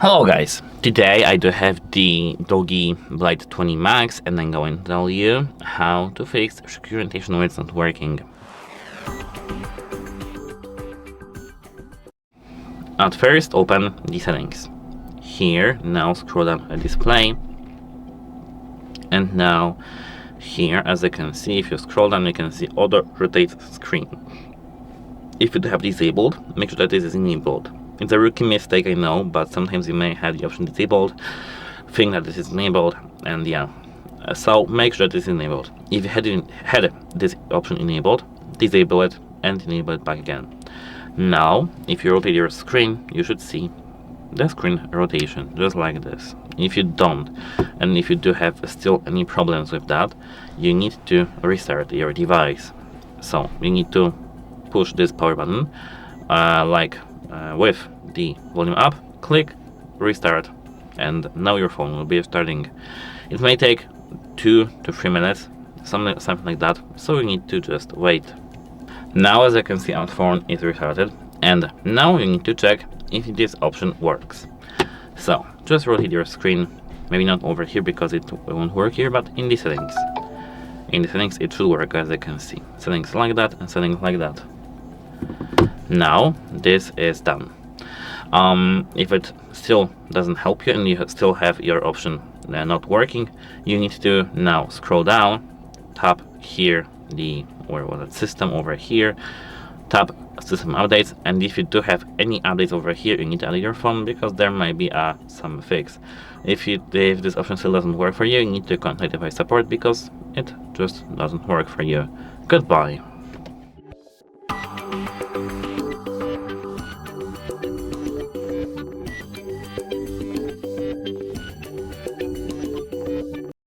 Hello guys, today I do have the DOOGEE Blade 20 Max and I'm going to tell you how to fix secure orientation when it's not working. At first open the settings. Here, now scroll down to display, and now here, as you can see, if you scroll down you can see auto rotate screen. If you have disabled, make sure that this is enabled. It's a rookie mistake, I know, but sometimes you may have the option disabled, think that this is enabled, and yeah. So make sure that this is enabled. If you had this option enabled, disable it and enable it back again. Now, if you rotate your screen, you should see the screen rotation, just like this. If you don't, and if you do have still any problems with that, you need to restart your device. So you need to push this power button, with the volume up, click restart, and now your phone will be starting. It may take 2 to 3 minutes, something like that, so you need to just wait. Now, as you can see, our phone is restarted, and now you need to check if this option works. So just rotate your screen, maybe not over here because it won't work here, but in the settings. In the settings it should work, as you can see. Settings like that and settings like that. Now this is done. If it still doesn't help you and you still have your option not working, you need to now scroll down, tap here system over here, tap system updates, and if you do have any updates over here, you need to add your phone because there might be some fix. If this option still doesn't work for you, you need to contact device support because it just doesn't work for you. Goodbye.